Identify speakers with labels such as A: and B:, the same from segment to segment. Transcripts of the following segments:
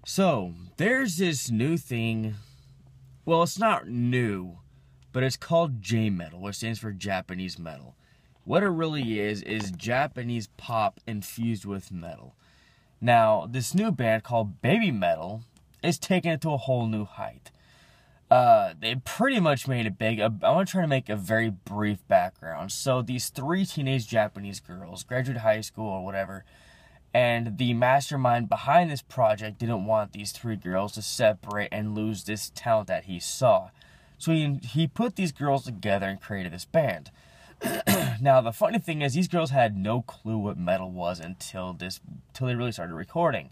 A: So, there's this new thing. Well, it's not new, but it's called J-Metal, which stands for Japanese metal. What it really is Japanese pop infused with metal. Now, this new band called Babymetal is taking it to a whole new height. They pretty much made it big. I want to try to make a very brief background. So, these three teenage Japanese girls graduated high school or whatever, and the mastermind behind this project didn't want these three girls to separate and lose this talent that he saw. So he put these girls together and created this band. Now, the funny thing is, these girls had no clue what metal was until they really started recording,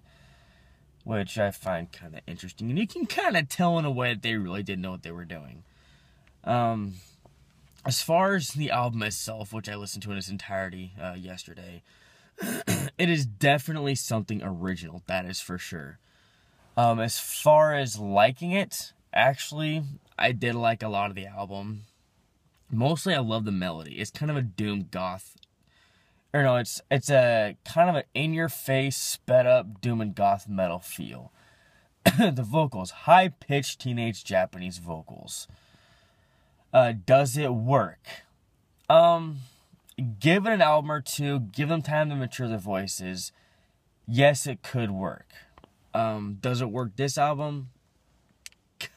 A: which I find kind of interesting. And you can kind of tell in a way that they really didn't know what they were doing. As far as the album itself, which I listened to in its entirety yesterday, it is definitely something original, that is for sure. As far as liking it, actually, I did like a lot of the album. Mostly, I love the melody. It's kind of a doom goth, or no, it's a kind of an in-your-face, sped-up doom and goth metal feel. The vocals, high-pitched teenage Japanese vocals. Does it work? Give it an album or two, give them time to mature their voices. Yes, it could work. Does it work this album?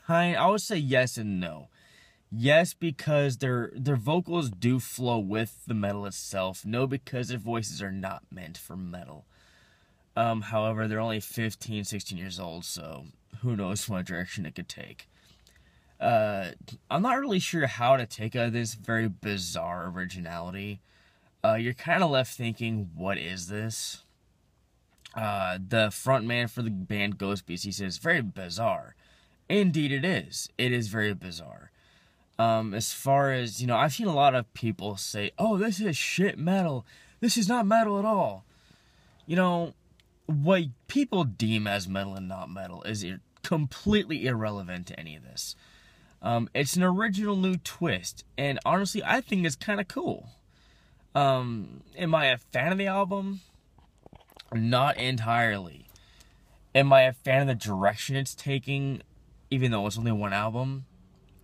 A: I would say yes and no. Yes, because their vocals do flow with the metal itself. No, because their voices are not meant for metal. However, they're only 15, 16 years old, so who knows what direction it could take. I'm not really sure how to take this very bizarre originality. You're kind of left thinking, what is this? The frontman for the band Ghost Beast, he says, very bizarre. Indeed it is. It is very bizarre. As far as, I've seen a lot of people say, oh, this is shit metal. This is not metal at all. What people deem as metal and not metal is completely irrelevant to any of this. It's an original new twist, and honestly, I think it's kind of cool. Am I a fan of the album? Not entirely. Am I a fan of the direction it's taking, even though it's only one album?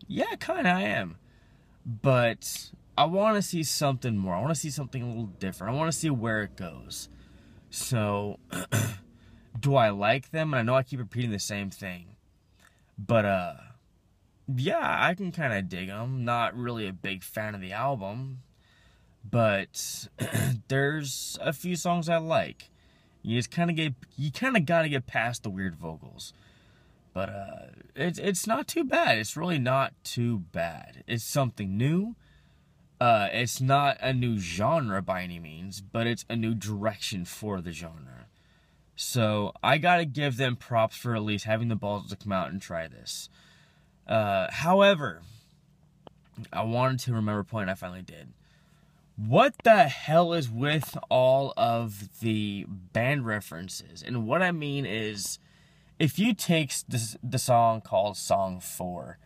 A: Yeah, kinda I am. But I want to see something more. I want to see something a little different. I want to see where it goes. So, do I like them? And I know I keep repeating the same thing. But, yeah, I can kind of dig them. Not really a big fan of the album. But there's a few songs I like. You kind of gotta get past the weird vocals. But it's not too bad. It's really not too bad. It's something new. It's not a new genre by any means, but it's a new direction for the genre. So I gotta give them props for at least having the balls to come out and try this. However, I wanted to remember a point I finally did. What the hell is with all of the band references? And what I mean is, if you take the song called Song 4,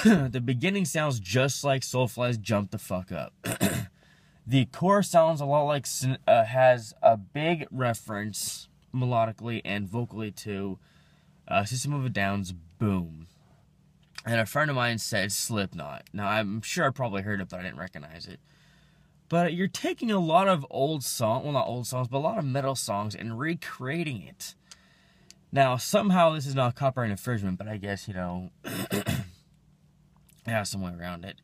A: the beginning sounds just like Soulfly's Jump the Fuck Up. The chorus sounds a lot like, has a big reference melodically and vocally to System of a Down's Boom. And a friend of mine said Slipknot. Now, I'm sure I probably heard it, but I didn't recognize it. But you're taking a lot of old songs, well, not old songs, but a lot of metal songs and recreating it. Now, somehow this is not copyright infringement, but I guess, yeah, some way around it.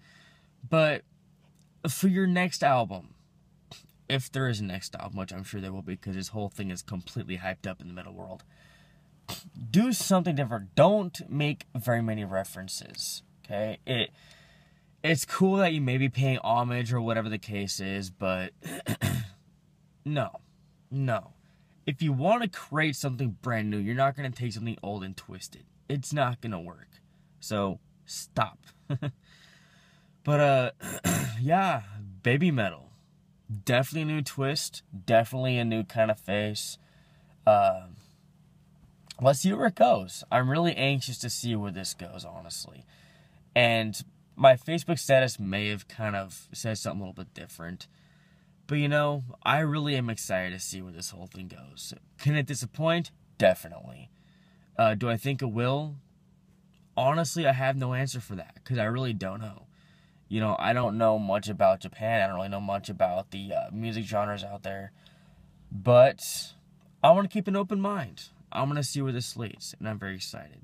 A: But for your next album, if there is a next album, which I'm sure there will be because this whole thing is completely hyped up in the metal world, do something different. Don't make very many references, okay? It's cool that you may be paying homage or whatever the case is, but no. If you want to create something brand new, you're not going to take something old and twist it. It's not going to work. So, stop. But, yeah, Babymetal. Definitely a new twist. Definitely a new kind of face. Let's see where it goes. I'm really anxious to see where this goes, honestly. And my Facebook status may have kind of said something a little bit different. But, I really am excited to see where this whole thing goes. Can it disappoint? Definitely. Do I think it will? Honestly, I have no answer for that, because I really don't know. You know, I don't know much about Japan. I don't really know much about the music genres out there. But I want to keep an open mind. I'm going to see where this leads, and I'm very excited.